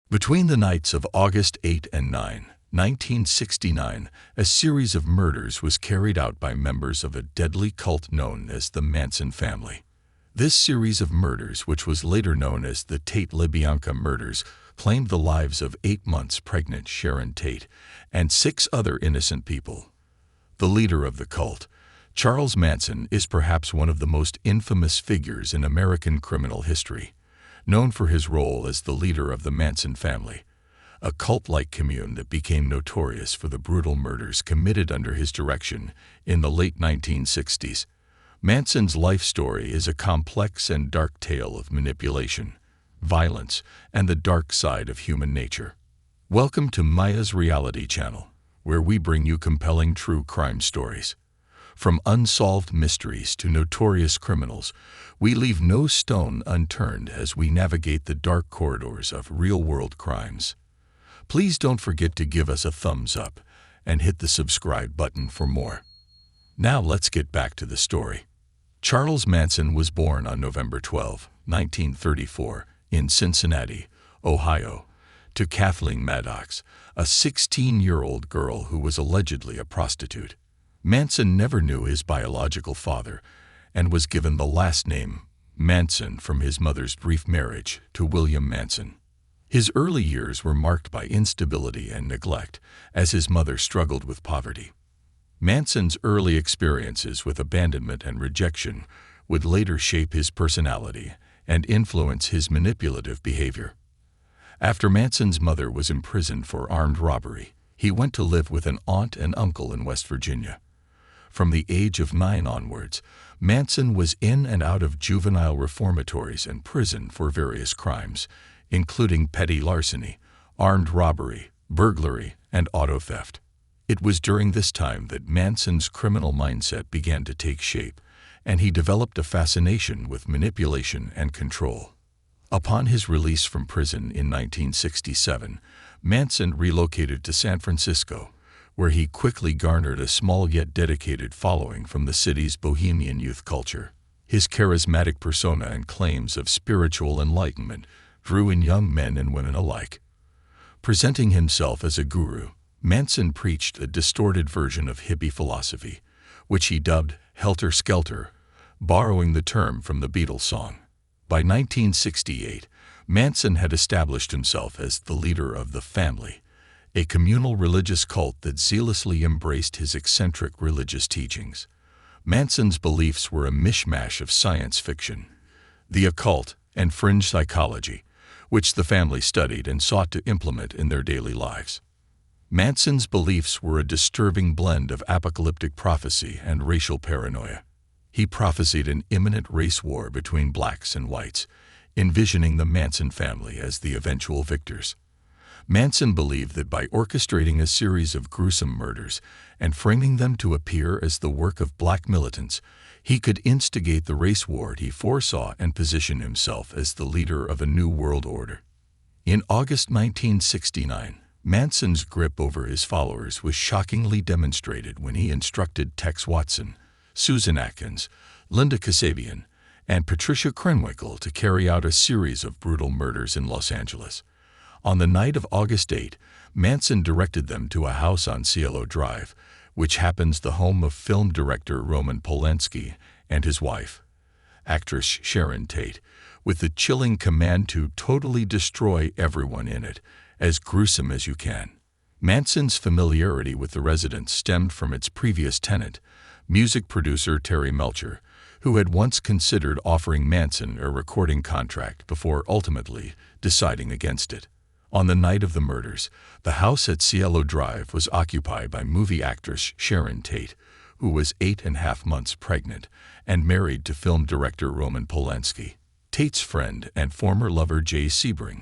Between the nights of August 8 and 9, 1969, a series of murders was carried out by members of a deadly cult known as the Manson Family. This series of murders, which was later known as the Tate-LaBianca murders, claimed the lives of 8 months pregnant Sharon Tate and 6 other innocent people. The leader of the cult, Charles Manson, is perhaps one of the most infamous figures in American criminal history, known for his role as the leader of the Manson family, a cult-like commune that became notorious for the brutal murders committed under his direction in the late 1960s. Manson's life story is a complex and dark tale of manipulation, violence, and the dark side of human nature. Welcome to Maya's Reality Channel, where we bring you compelling true crime stories. From unsolved mysteries to notorious criminals, we leave no stone unturned as we navigate the dark corridors of real-world crimes. Please don't forget to give us a thumbs up and hit the subscribe button for more. Now let's get back to the story. Charles Manson was born on November 12, 1934, in Cincinnati, Ohio, to Kathleen Maddox, a 16-year-old girl who was allegedly a prostitute. Manson never knew his biological father and was given the last name Manson from his mother's brief marriage to William Manson. His early years were marked by instability and neglect as his mother struggled with poverty. Manson's early experiences with abandonment and rejection would later shape his personality and influence his manipulative behavior. After Manson's mother was imprisoned for armed robbery, he went to live with an aunt and uncle in West Virginia. From the age of 9 onwards, Manson was in and out of juvenile reformatories and prison for various crimes, including petty larceny, armed robbery, burglary, and auto theft. It was during this time that Manson's criminal mindset began to take shape, and he developed a fascination with manipulation and control. Upon his release from prison in 1967, Manson relocated to San Francisco, where he quickly garnered a small yet dedicated following from the city's bohemian youth culture. His charismatic persona and claims of spiritual enlightenment drew in young men and women alike. Presenting himself as a guru, Manson preached a distorted version of hippie philosophy, which he dubbed Helter Skelter, borrowing the term from the Beatles song. By 1968, Manson had established himself as the leader of the Family, a communal religious cult that zealously embraced his eccentric religious teachings. Manson's beliefs were a mishmash of science fiction, the occult, and fringe psychology, which the family studied and sought to implement in their daily lives. Manson's beliefs were a disturbing blend of apocalyptic prophecy and racial paranoia. He prophesied an imminent race war between blacks and whites, envisioning the Manson family as the eventual victors. Manson believed that by orchestrating a series of gruesome murders and framing them to appear as the work of black militants, he could instigate the race war he foresaw and position himself as the leader of a new world order. In August 1969, Manson's grip over his followers was shockingly demonstrated when he instructed Tex Watson, Susan Atkins, Linda Kasabian, and Patricia Krenwinkel to carry out a series of brutal murders in Los Angeles. On the night of August 8, Manson directed them to a house on Cielo Drive, which happens the home of film director Roman Polanski and his wife, actress Sharon Tate, with the chilling command to totally destroy everyone in it, as gruesome as you can. Manson's familiarity with the residence stemmed from its previous tenant, music producer Terry Melcher, who had once considered offering Manson a recording contract before ultimately deciding against it. On the night of the murders, the house at Cielo Drive was occupied by movie actress Sharon Tate, who was 8.5 months pregnant and married to film director Roman Polanski. Tate's friend and former lover Jay Sebring,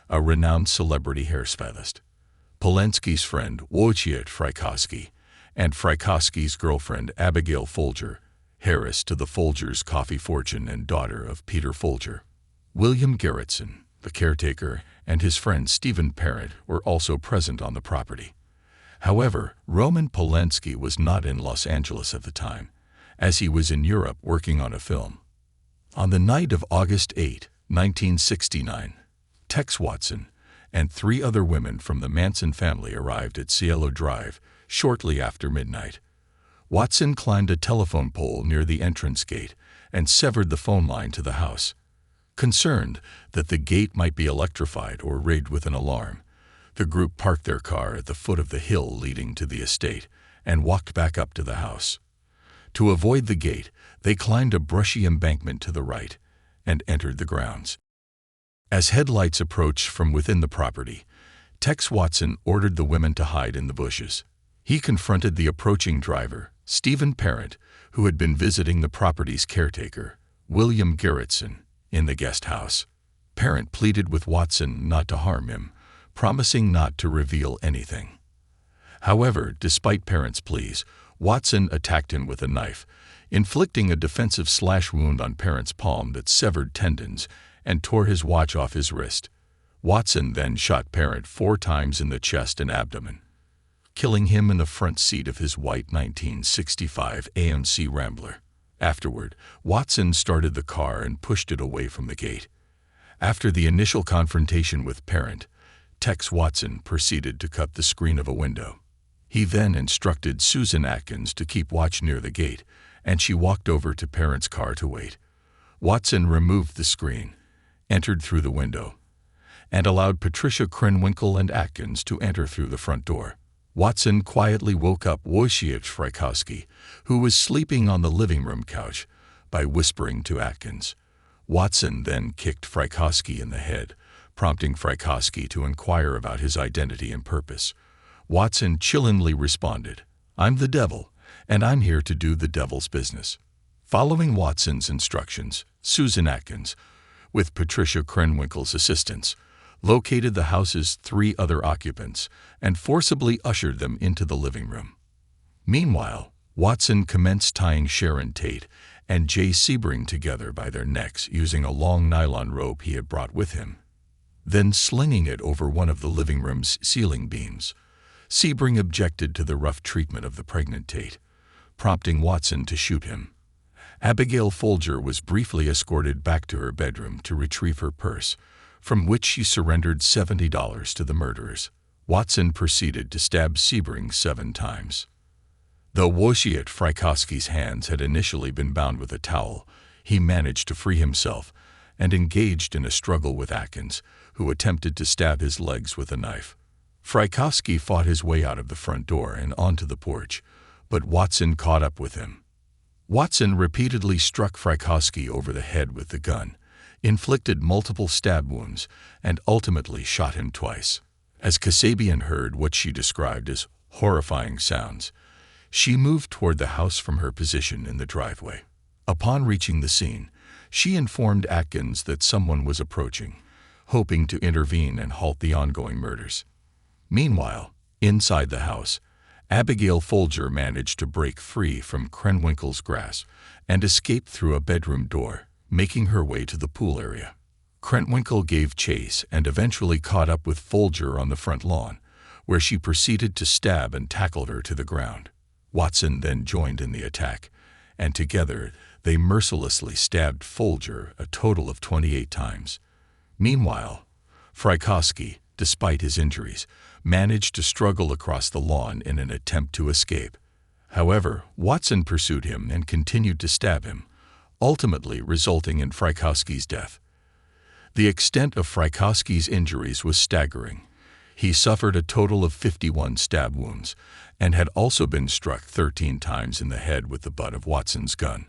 a renowned celebrity hairstylist. Polanski's friend Wojciech Frykowski, and Frykowski's girlfriend Abigail Folger, heiress to the Folgers' coffee fortune and daughter of Peter Folger. William Garretson, the caretaker, and his friend Stephen Parent were also present on the property. However, Roman Polanski was not in Los Angeles at the time, as he was in Europe working on a film. On the night of August 8, 1969, Tex Watson, and 3 other women from the Manson family arrived at Cielo Drive shortly after midnight. Watson climbed a telephone pole near the entrance gate and severed the phone line to the house. Concerned that the gate might be electrified or rigged with an alarm, the group parked their car at the foot of the hill leading to the estate and walked back up to the house. To avoid the gate, they climbed a brushy embankment to the right and entered the grounds. As headlights approached from within the property, Tex Watson ordered the women to hide in the bushes. He confronted the approaching driver, Stephen Parent, who had been visiting the property's caretaker, William Garrettson, in the guest house. Parent pleaded with Watson not to harm him, promising not to reveal anything. However, despite Parent's pleas, Watson attacked him with a knife, inflicting a defensive slash wound on Parent's palm that severed tendons and tore his watch off his wrist. Watson then shot Parent 4 times in the chest and abdomen, killing him in the front seat of his white 1965 AMC Rambler. Afterward, Watson started the car and pushed it away from the gate. After the initial confrontation with Parent, Tex Watson proceeded to cut the screen of a window. He then instructed Susan Atkins to keep watch near the gate, and she walked over to Parent's car to wait. Watson removed the screen, entered through the window, and allowed Patricia Krenwinkel and Atkins to enter through the front door. Watson quietly woke up Wojciech Frykowski, who was sleeping on the living room couch, by whispering to Atkins. Watson then kicked Frykowski in the head, prompting Frykowski to inquire about his identity and purpose. Watson chillingly responded, "I'm the devil, and I'm here to do the devil's business." Following Watson's instructions, Susan Atkins, with Patricia Krenwinkel's assistance, located the house's 3 other occupants and forcibly ushered them into the living room. Meanwhile, Watson commenced tying Sharon Tate and Jay Sebring together by their necks using a long nylon rope he had brought with him, then slinging it over one of the living room's ceiling beams. Sebring objected to the rough treatment of the pregnant Tate, prompting Watson to shoot him. Abigail Folger was briefly escorted back to her bedroom to retrieve her purse, from which she surrendered $70 to the murderers. Watson proceeded to stab Sebring 7 times. Though Wojciech Frykowski's hands had initially been bound with a towel, he managed to free himself and engaged in a struggle with Atkins, who attempted to stab his legs with a knife. Frykowski fought his way out of the front door and onto the porch, but Watson caught up with him. Watson repeatedly struck Frykowski over the head with the gun, inflicted multiple stab wounds, and ultimately shot him twice. As Kasabian heard what she described as horrifying sounds, she moved toward the house from her position in the driveway. Upon reaching the scene, she informed Atkins that someone was approaching, hoping to intervene and halt the ongoing murders. Meanwhile, inside the house, Abigail Folger managed to break free from Krenwinkel's grasp and escape through a bedroom door, making her way to the pool area. Krenwinkel gave chase and eventually caught up with Folger on the front lawn, where she proceeded to stab and tackled her to the ground. Watson then joined in the attack, and together they mercilessly stabbed Folger a total of 28 times. Meanwhile, Frykowski, despite his injuries, managed to struggle across the lawn in an attempt to escape. However, Watson pursued him and continued to stab him, ultimately resulting in Frykowski's death. The extent of Frykowski's injuries was staggering. He suffered a total of 51 stab wounds and had also been struck 13 times in the head with the butt of Watson's gun.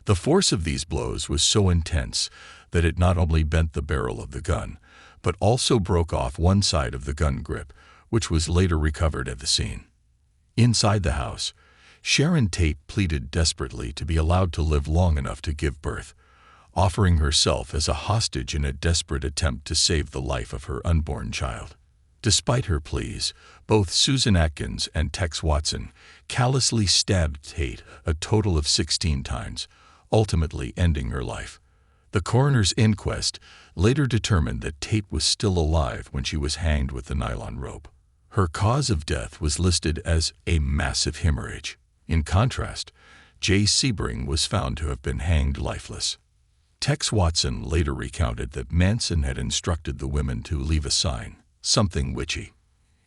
The force of these blows was so intense that it not only bent the barrel of the gun, but also broke off one side of the gun grip, which was later recovered at the scene. Inside the house, Sharon Tate pleaded desperately to be allowed to live long enough to give birth, offering herself as a hostage in a desperate attempt to save the life of her unborn child. Despite her pleas, both Susan Atkins and Tex Watson callously stabbed Tate a total of 16 times, ultimately ending her life. The coroner's inquest later determined that Tate was still alive when she was hanged with the nylon rope. Her cause of death was listed as a massive hemorrhage. In contrast, Jay Sebring was found to have been hanged lifeless. Tex Watson later recounted that Manson had instructed the women to leave a sign, something witchy.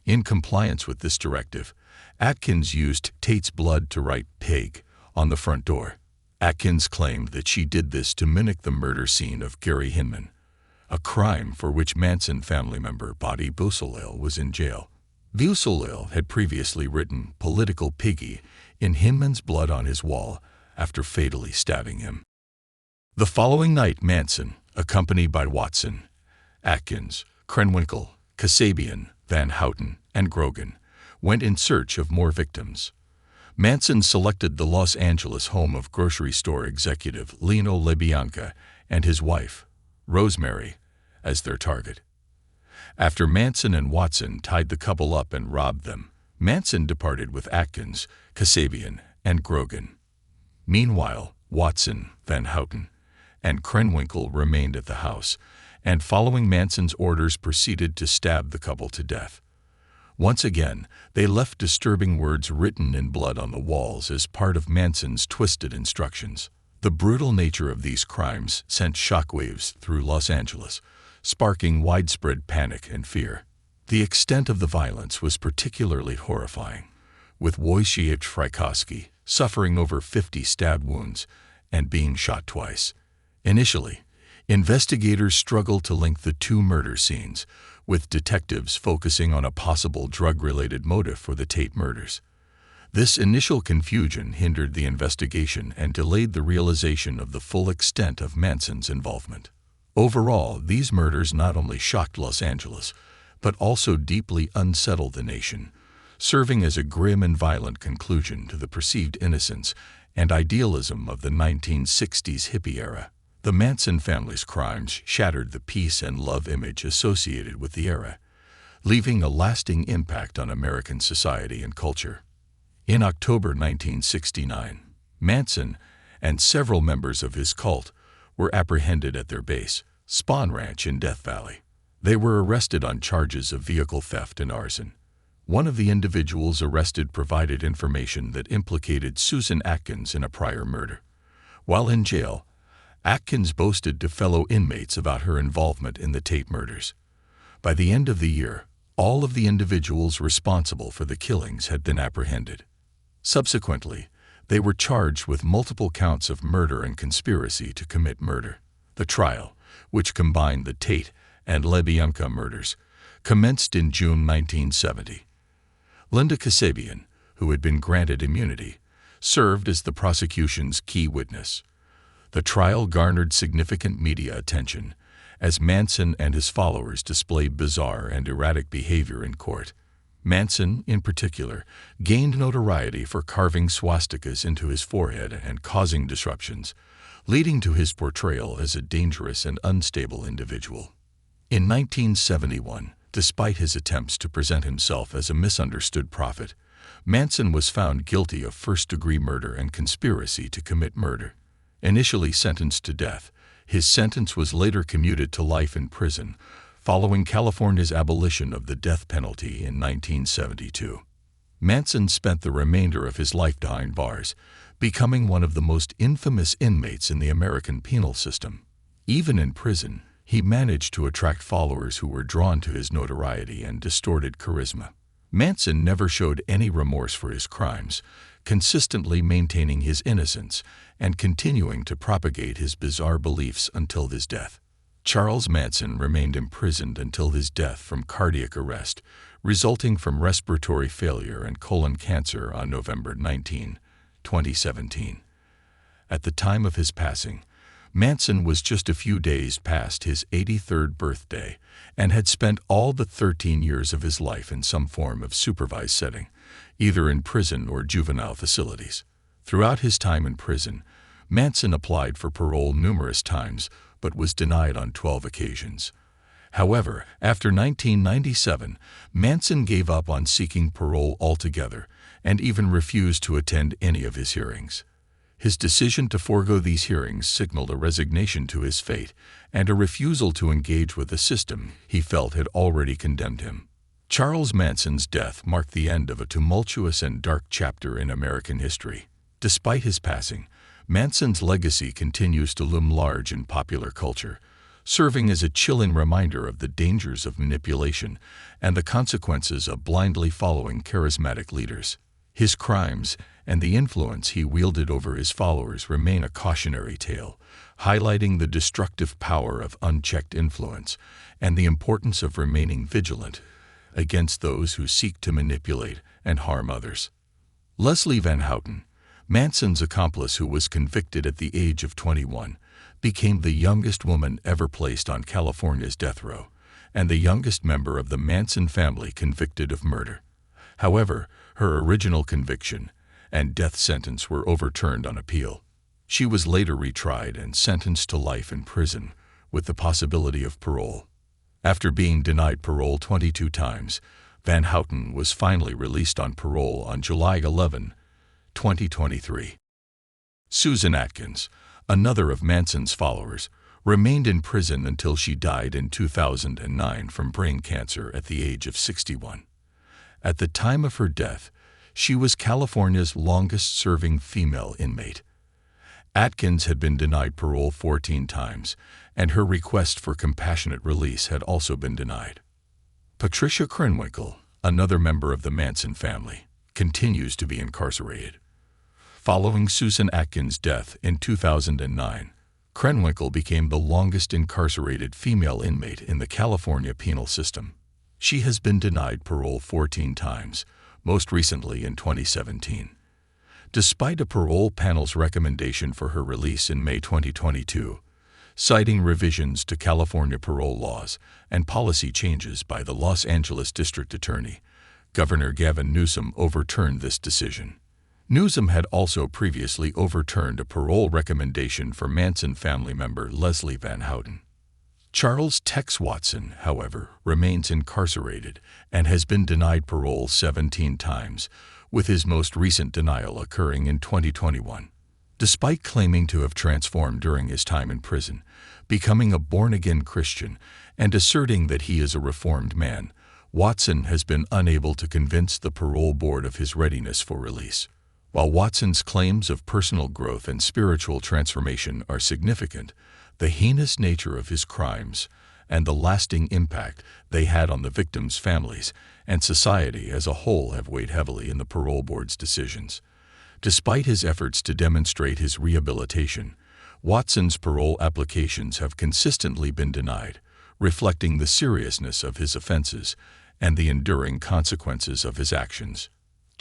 In compliance with this directive, Atkins used Tate's blood to write "pig" on the front door. Atkins claimed that she did this to mimic the murder scene of Gary Hinman, a crime for which Manson family member Buddy Bussolil was in jail. Bussolil had previously written "Political Piggy" in Hinman's blood on his wall after fatally stabbing him. The following night, Manson, accompanied by Watson, Atkins, Krenwinkel, Kasabian, Van Houten, and Grogan, went in search of more victims. Manson selected the Los Angeles home of grocery store executive Lino LaBianca and his wife, Rosemary, as their target. After Manson and Watson tied the couple up and robbed them, Manson departed with Atkins, Kasabian, and Grogan. Meanwhile, Watson, Van Houten, and Krenwinkel remained at the house, and following Manson's orders proceeded to stab the couple to death. Once again, they left disturbing words written in blood on the walls as part of Manson's twisted instructions. The brutal nature of these crimes sent shockwaves through Los Angeles, sparking widespread panic and fear. The extent of the violence was particularly horrifying, with Wojciech Frykowski suffering over 50 stab wounds and being shot twice. Initially, investigators struggled to link the two murder scenes, with detectives focusing on a possible drug-related motive for the Tate murders. This initial confusion hindered the investigation and delayed the realization of the full extent of Manson's involvement. Overall, these murders not only shocked Los Angeles, but also deeply unsettled the nation, serving as a grim and violent conclusion to the perceived innocence and idealism of the 1960s hippie era. The Manson family's crimes shattered the peace and love image associated with the era, leaving a lasting impact on American society and culture. In October 1969, Manson and several members of his cult were apprehended at their base, Spawn Ranch in Death Valley. They were arrested on charges of vehicle theft and arson. One of the individuals arrested provided information that implicated Susan Atkins in a prior murder. While in jail, Atkins boasted to fellow inmates about her involvement in the Tate murders. By the end of the year, all of the individuals responsible for the killings had been apprehended. Subsequently, they were charged with multiple counts of murder and conspiracy to commit murder. The trial, which combined the Tate and LaBianca murders, commenced in June 1970. Linda Kasabian, who had been granted immunity, served as the prosecution's key witness. The trial garnered significant media attention, as Manson and his followers displayed bizarre and erratic behavior in court. Manson, in particular, gained notoriety for carving swastikas into his forehead and causing disruptions, leading to his portrayal as a dangerous and unstable individual. In 1971, despite his attempts to present himself as a misunderstood prophet, Manson was found guilty of first-degree murder and conspiracy to commit murder. Initially sentenced to death, his sentence was later commuted to life in prison, following California's abolition of the death penalty in 1972. Manson spent the remainder of his life behind bars, becoming one of the most infamous inmates in the American penal system. Even in prison, he managed to attract followers who were drawn to his notoriety and distorted charisma. Manson never showed any remorse for his crimes, consistently maintaining his innocence and continuing to propagate his bizarre beliefs until his death. Charles Manson remained imprisoned until his death from cardiac arrest, resulting from respiratory failure and colon cancer on November 19, 2017. At the time of his passing, Manson was just a few days past his 83rd birthday and had spent all but 13 years of his life in some form of supervised setting, either in prison or juvenile facilities. Throughout his time in prison, Manson applied for parole numerous times but was denied on 12 occasions. However, after 1997, Manson gave up on seeking parole altogether and even refused to attend any of his hearings. His decision to forego these hearings signaled a resignation to his fate and a refusal to engage with a system he felt had already condemned him. Charles Manson's death marked the end of a tumultuous and dark chapter in American history. Despite his passing, Manson's legacy continues to loom large in popular culture, serving as a chilling reminder of the dangers of manipulation and the consequences of blindly following charismatic leaders. His crimes and the influence he wielded over his followers remain a cautionary tale, highlighting the destructive power of unchecked influence and the importance of remaining vigilant against those who seek to manipulate and harm others. Leslie Van Houten, Manson's accomplice who was convicted at the age of 21, became the youngest woman ever placed on California's death row, and the youngest member of the Manson family convicted of murder. However, her original conviction and death sentence were overturned on appeal. She was later retried and sentenced to life in prison, with the possibility of parole. After being denied parole 22 times, Van Houten was finally released on parole on July 11, 2023. Susan Atkins, another of Manson's followers, remained in prison until she died in 2009 from brain cancer at the age of 61. At the time of her death, she was California's longest-serving female inmate. Atkins had been denied parole 14 times, and her request for compassionate release had also been denied. Patricia Krenwinkel, another member of the Manson family, continues to be incarcerated. Following Susan Atkins' death in 2009, Krenwinkel became the longest incarcerated female inmate in the California penal system. She has been denied parole 14 times, most recently in 2017. Despite a parole panel's recommendation for her release in May 2022, citing revisions to California parole laws and policy changes by the Los Angeles District Attorney, Governor Gavin Newsom overturned this decision. Newsom had also previously overturned a parole recommendation for Manson family member Leslie Van Houten. Charles Tex Watson, however, remains incarcerated and has been denied parole 17 times, with his most recent denial occurring in 2021. Despite claiming to have transformed during his time in prison, becoming a born-again Christian, and asserting that he is a reformed man, Watson has been unable to convince the parole board of his readiness for release. While Watson's claims of personal growth and spiritual transformation are significant, the heinous nature of his crimes and the lasting impact they had on the victims' families and society as a whole have weighed heavily in the parole board's decisions. Despite his efforts to demonstrate his rehabilitation, Watson's parole applications have consistently been denied, reflecting the seriousness of his offenses and the enduring consequences of his actions.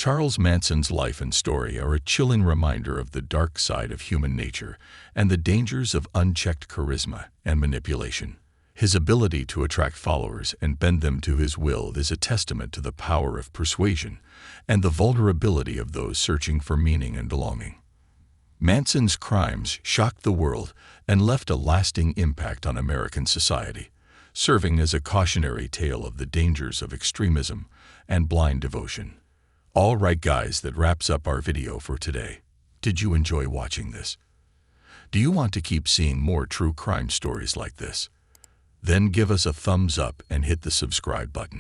Charles Manson's life and story are a chilling reminder of the dark side of human nature and the dangers of unchecked charisma and manipulation. His ability to attract followers and bend them to his will is a testament to the power of persuasion and the vulnerability of those searching for meaning and belonging. Manson's crimes shocked the world and left a lasting impact on American society, serving as a cautionary tale of the dangers of extremism and blind devotion. All right, guys, that wraps up our video for today. Did you enjoy watching this? Do you want to keep seeing more true crime stories like this? Then give us a thumbs up and hit the subscribe button.